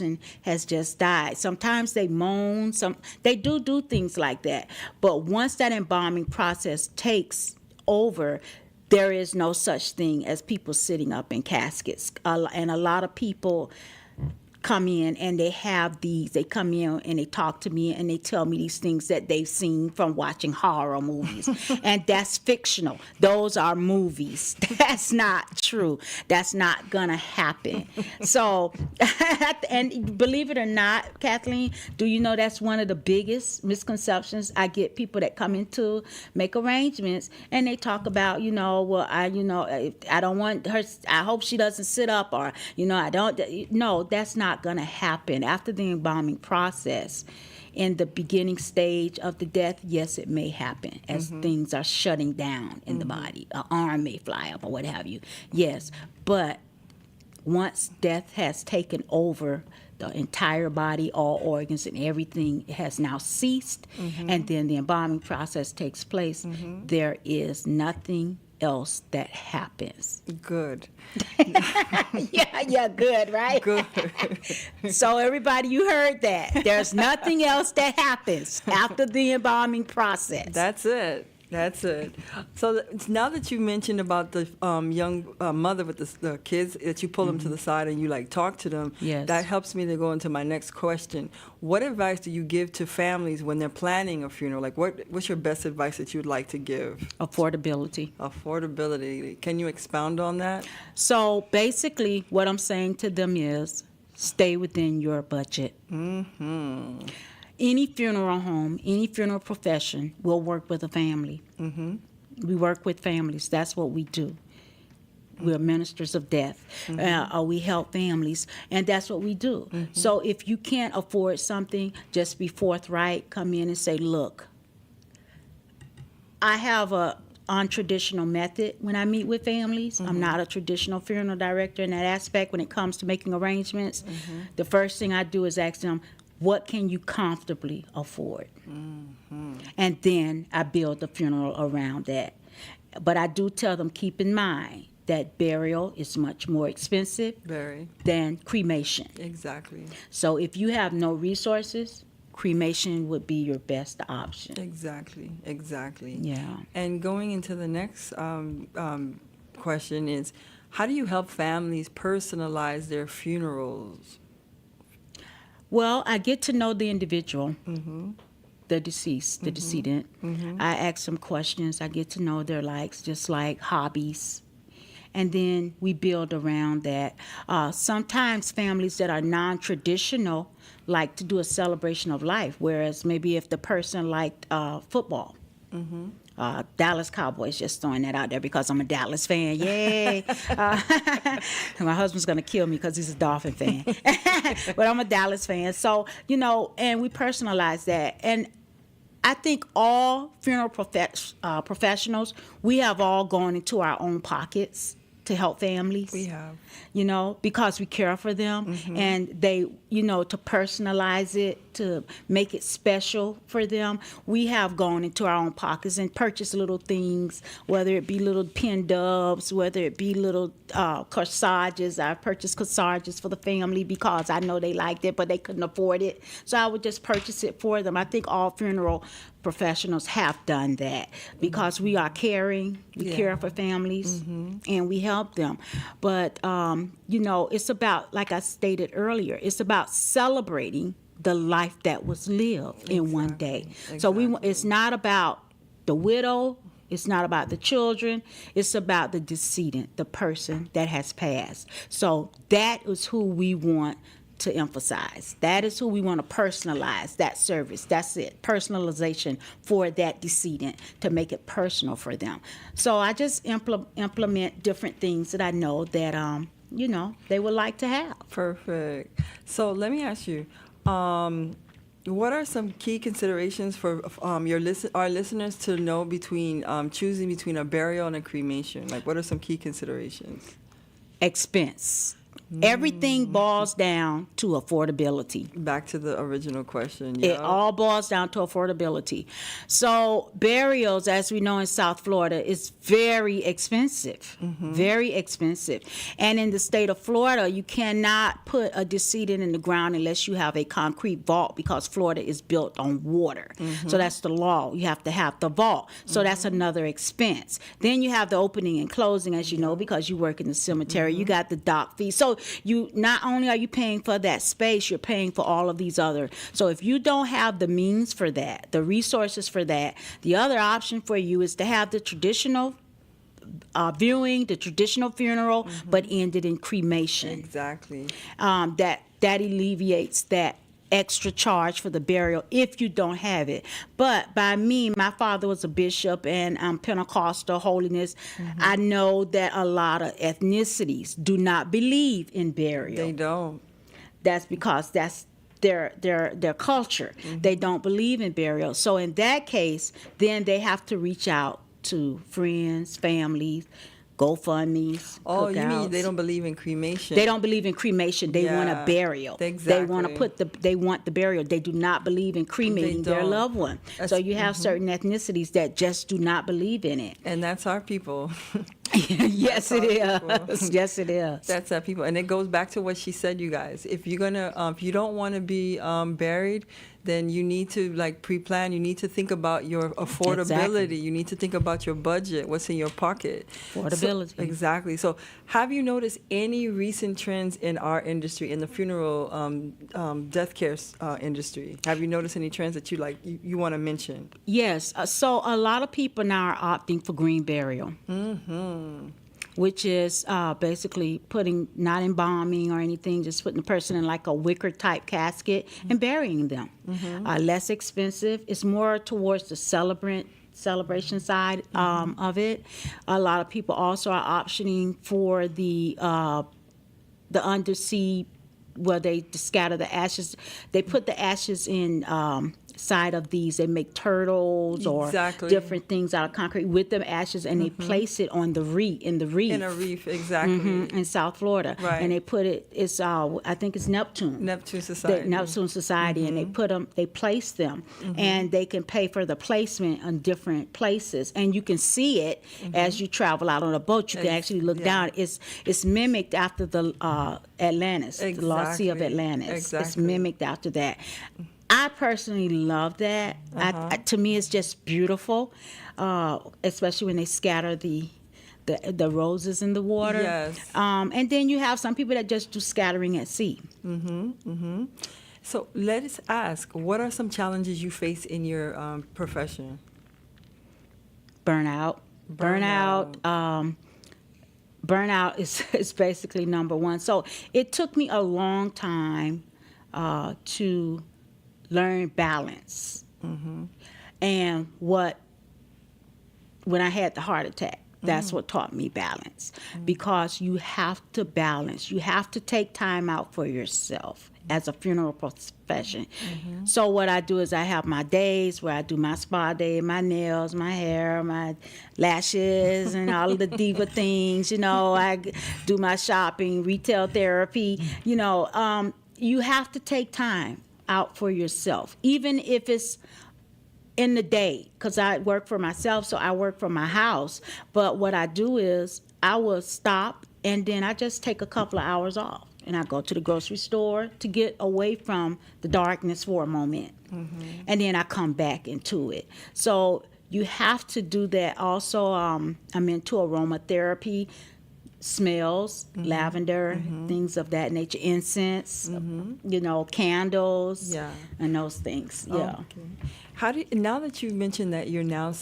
person has just died. Sometimes they moan, they do things like that. But once that embalming process takes over, there is no such thing as people sitting up in caskets. And a lot of people come in and they come in and they talk to me and they tell me these things that they've seen from watching horror movies. And that's fictional. Those are movies. That's not true. That's not gonna happen. So, and believe it or not, Kathleen, do you know that's one of the biggest misconceptions? I get people that come in to make arrangements and they talk about, I don't want her, I hope she doesn't sit up, or, I don't. No, that's not going to happen. After the embalming process, in the beginning stage of the death, yes, it may happen as things are shutting down in the body. An arm may fly up or what have you. Yes, but once death has taken over the entire body, all organs and everything has now ceased, and then the embalming process takes place, there is nothing else that happens. Good. Yeah, good, right? Good. So everybody, you heard that. There's nothing else that happens after the embalming process. That's it. So now that you mentioned about the young mother with the kids, that you pull them to the side and you talk to them, yes, that helps me to go into my next question. What advice do you give to families when they're planning a funeral? What's your best advice that you'd like to give? Affordability. Can you expound on that? So basically what I'm saying to them is stay within your budget. Any funeral home, any funeral profession will work with a family. We work with families. That's what we do. We're ministers of death. We help families, and that's what we do. So if you can't afford something, just be forthright. Come in and say, look, I have a untraditional method when I meet with families. I'm not a traditional funeral director in that aspect. When it comes to making arrangements, the first thing I do is ask them, what can you comfortably afford? And then I build the funeral around that. But I do tell them, keep in mind that burial is much more expensive than cremation. Exactly. So if you have no resources, cremation would be your best option. Exactly. Yeah. And going into the next question is, how do you help families personalize their funerals? Well, I get to know the individual, the deceased, the decedent. I ask them questions. I get to know their likes, just like hobbies. And then we build around that. Sometimes families that are non-traditional like to do a celebration of life, whereas maybe if the person liked football, Dallas Cowboys, just throwing that out there because I'm a Dallas fan. Yay. My husband's going to kill me because he's a Dolphin fan. But I'm a Dallas fan. So, and we personalize that. And I think all funeral professionals, we have all gone into our own pockets to help families. We have. Because we care for them, and they, to personalize it, to make it special for them, we have gone into our own pockets and purchased little things, whether it be little pin doves, whether it be little corsages. I purchased corsages for the family because I know they liked it, but they couldn't afford it. So I would just purchase it for them. I think all funeral professionals have done that because we are caring, we care for families, and we help them. But, it's about, like I stated earlier, it's about celebrating the life that was lived in one day. So it's not about the widow, it's not about the children, it's about the decedent, the person that has passed. So that is who we want to emphasize. That is who we want to personalize that service. That's it. Personalization for that decedent to make it personal for them. So I just implement different things that I know that they would like to have. Perfect. So let me ask you, what are some key considerations for our listeners to know between choosing between a burial and a cremation? What are some key considerations? Expense. Everything boils down to affordability. Back to the original question. It all boils down to affordability. So burials, as we know in South Florida, is very expensive, very expensive. And in the state of Florida, you cannot put a decedent in the ground unless you have a concrete vault, because Florida is built on water. So that's the law. You have to have the vault. So that's another expense. Then you have the opening and closing, as you know, because you work in the cemetery. You got the dock fee. So you not only are you paying for that space, you're paying for all of these other. So if you don't have the means for that, the resources for that, the other option for you is to have the traditional viewing, the traditional funeral, but end it in cremation. Exactly. That alleviates that extra charge for the burial if you don't have it. But by me, my father was a bishop and Pentecostal holiness. I know that a lot of ethnicities do not believe in burial. They don't. That's because that's their culture. They don't believe in burial. So in that case, then they have to reach out to friends, families, GoFundMes. Oh, you mean cookouts. they don't believe in cremation? They don't believe in cremation. They want a burial. Exactly. They want to they want the burial. They do not believe in cremating their don't. loved one. So you have certain ethnicities that just do not believe in it. And that's our people. Yes, it people. is. Yes, it is. That's our people. And it goes back to what she said, you guys. If you're gonna, if you don't want to be buried, then you need to pre-plan. You need to think about your affordability. Exactly. You need to think about your budget, what's in your pocket. Affordability. So, exactly. So have you noticed any recent trends in our industry, in the funeral death care industry? Have you noticed any trends that you want to mention? Yes. So a lot of people now are opting for green burial. Which is basically putting, not embalming or anything, just putting the person in like a wicker type casket and burying them. Less expensive. It's more towards the celebration side of it. A lot of people also are optioning for the undersea, where they scatter the ashes. They put the ashes in side of these. They make turtles or different things out of concrete with them ashes, and they place it on the reef in a reef, exactly, in South Florida. Right. And they put it. It's I think it's Neptune Society, and they place them, and they can pay for the placement on different places, and you can see it as you travel out on a boat. You can actually look down. It's mimicked after the Atlantis, the Lost Sea of Atlantis. Exactly. It's mimicked after that. I personally love that. To me, it's just beautiful, especially when they scatter the roses in the water. Yes. And then you have some people that just do scattering at sea. So let us ask, what are some challenges you face in your profession? Burnout is basically number one. So it took me a long time to learn balance. And when I had the heart attack, that's what taught me balance. Because you have to balance. You have to take time out for yourself as a funeral profession. So what I do is I have my days where I do my spa day, my nails, my hair, my lashes, and all of the diva things. I do my shopping, retail therapy. You have to take time out for yourself, even if it's in the day, because I work for myself, so I work from my house. But what I do is I will stop, and then I just take a couple of hours off, and I go to the grocery store to get away from the darkness for a moment, and then I come back into it. So you have to do that. Also, I'm into aromatherapy, smells, lavender, things of that nature, incense, candles, and those things. Okay. Now that you mentioned that you're now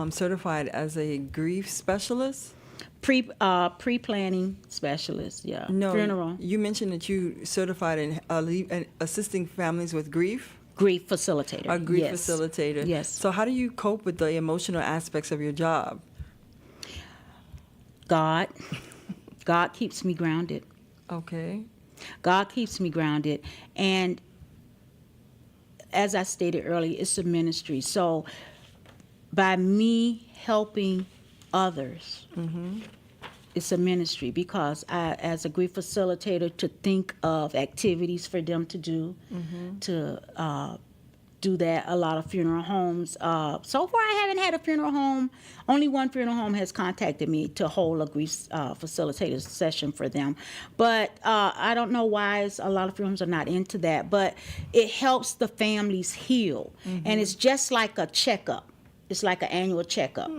certified as a grief specialist? Pre-planning specialist, No, funeral. You mentioned that you certified in assisting families with grief? Grief facilitator. A grief facilitator. Yes. So how do you cope with the emotional aspects of your job? God keeps me grounded. Okay. God keeps me grounded. And as I stated earlier, it's a ministry. So by me helping others, It's a ministry because I, as a grief facilitator, to think of activities for them to do, to do that. A lot of funeral homes. So far, I haven't had a funeral home. Only one funeral home has contacted me to hold a grief facilitator session for them. But I don't know why a lot of funeral homes are not into that. But it helps the families heal. And it's just like a checkup. It's like an annual checkup.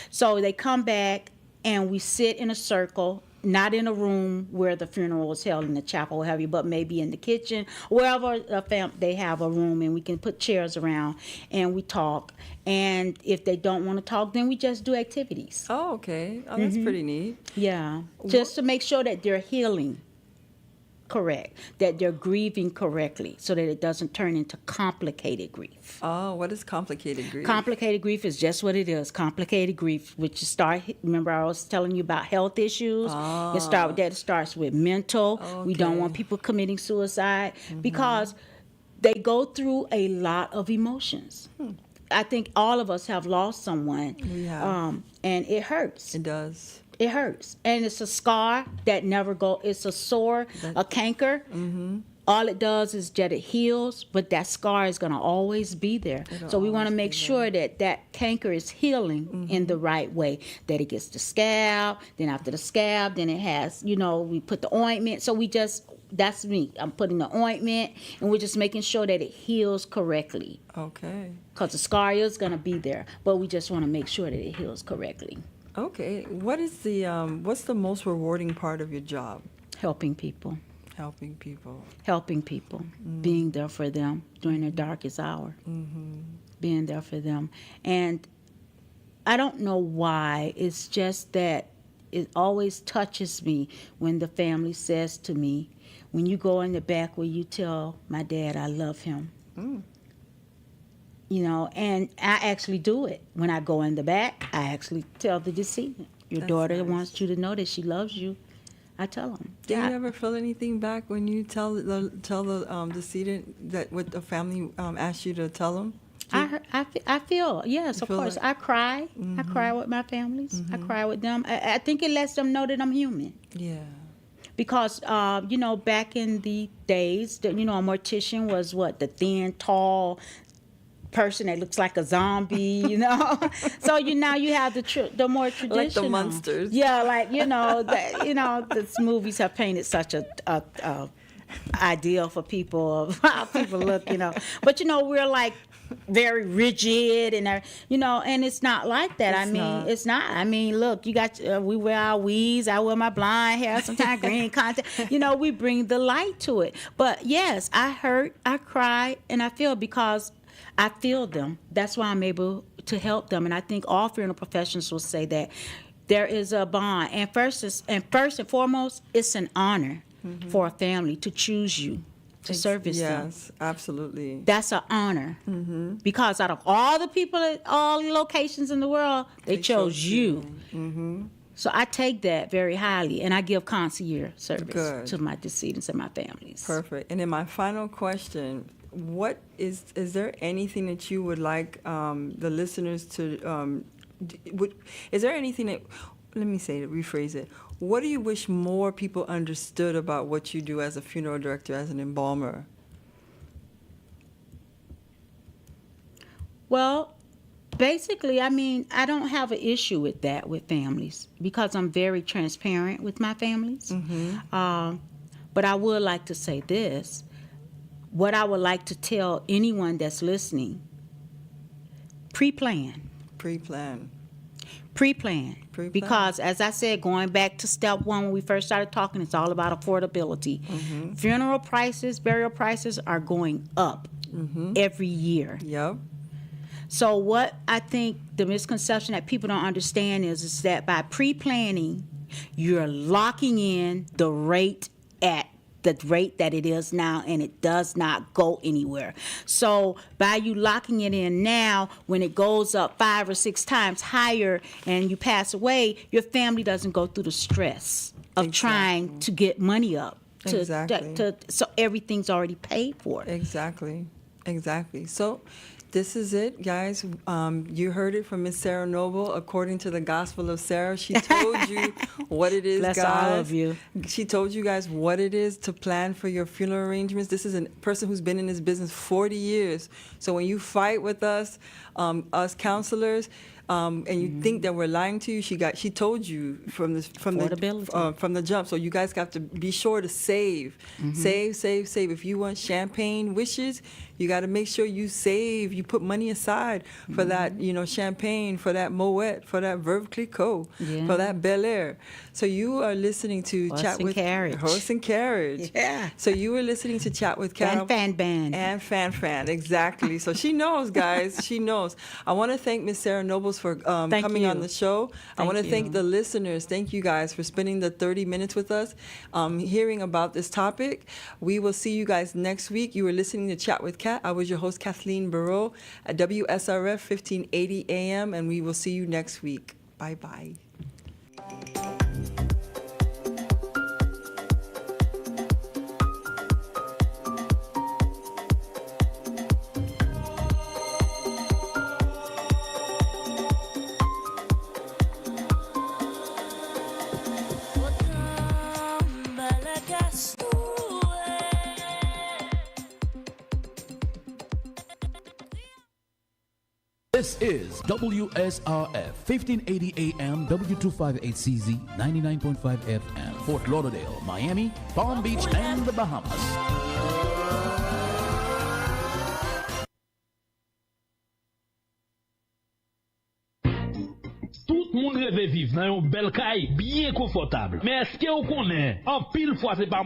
So they come back and we sit in a circle, not in a room where the funeral was held in the chapel or have you, but maybe in the kitchen, wherever they have a room, and we can put chairs around and we talk. And if they don't want to talk, then we just do activities. Oh, okay. Oh, that's pretty neat. Yeah, just to make sure that they're healing correct, that they're grieving correctly, so that it doesn't turn into complicated grief. Oh, what is complicated grief? Complicated grief is just what it is. Complicated grief, which remember I was telling you about health issues. It starts with mental. We don't want people committing suicide because they go through a lot of emotions. I think all of us have lost someone. We have. And it hurts. It does. It hurts. And it's a scar that never goes. It's a sore, a canker. All it does is that it heals, but that scar is going to always be there. So we want to make sure that that canker is healing in the right way, that it gets the scab, then after the scab, then it has, we put the ointment. So that's me. I'm putting the ointment, and we're just making sure that it heals correctly. Okay. Because the scar is going to be there, but we just want to make sure that it heals correctly. Okay. What's the most rewarding part of your job? Helping people. Helping people. Helping people. Being there for them during their darkest hour. Being there for them. And I don't know why. It's just that it always touches me when the family says to me, when you go in the back where you tell my dad I love him. And I actually do it. When I go in the back, I actually tell the decedent, your daughter wants you to know that she loves you. I tell them. Do you ever feel anything back when you tell the decedent that what the family asked you to tell them? I feel, yes, of course. Like, I cry. I cry with my families. I cry with them. I think it lets them know that I'm human. Yeah. Because, back in the days, a mortician was the thin, tall person that looks like a zombie, So now you have the more traditional. Like the monsters. Yeah, the movies have painted such a ideal for people of how people look, But we're like very rigid and and it's not like that. It's not. Look, you got we wear our weaves, I wear my blonde hair, sometimes green contact. We bring the light to it. But yes, I hurt, I cry, and I feel because I feel them. That's why I'm able to help them. And I think all funeral professionals will say that there is a bond. And first and foremost, it's an honor for a family to choose you to service them. Yes, absolutely. That's an honor. Because out of all the people at all locations in the world, they chose you. So I take that very highly, and I give concierge service to my decedents and my families. Perfect. And then my final question, is there anything that you would like the listeners to, is there anything that, rephrase it. What do you wish more people understood about what you do as a funeral director, as an embalmer? Well, basically, I don't have an issue with that with families because I'm very transparent with my families. But I would like to say this. What I would like to tell anyone that's listening, pre-plan. Because, as I said, going back to step one when we first started talking, it's all about affordability. Funeral prices, burial prices are going up every year. Yep. So what I think the misconception that people don't understand is that by pre-planning, you're locking in the rate at the rate that it is now, and it does not go anywhere. So by you locking it in now, when it goes up 5 or 6 times higher and you pass away, your family doesn't go through the stress of trying to get money up. So everything's already paid for. Exactly. Exactly. So this is it, guys. You heard it from Miss Sarah Noble. According to the Gospel of Sarah, she told you what it is, Bless guys. all of you. She told you guys what it is to plan for your funeral arrangements. This is a person who's been in this business 40 years. So when you fight with us counselors, and you think that we're lying to you, she told you from the jump. So you guys have to be sure to save, save. If you want champagne wishes, you got to make sure you save. You put money aside for that, champagne, for that Moet, for that Veuve Clicquot, for that Bel Air. So you are listening to Chat with Horse and Carriage. Yeah. So you were listening to Chat with Kat. And Fan, exactly. So she knows, guys. She knows. I want to thank Miss Sarah Nobles for coming on the show. I want to thank the listeners. Thank you guys for spending the 30 minutes with us, hearing about this topic. We will see you guys next week. You were listening to Chat with Kat. I was your host, Katleen Barreau, at WSRF 1580 AM, and we will see you next week. Bye-bye. This is WSRF 1580 AM W258CZ 99.5 FM, Fort Lauderdale, Miami, Palm Beach, and the Bahamas. Tout le monde rêve vivre dans une belle caille bien confortable. Mais est-ce que vous connaissez en pile fois c'est pas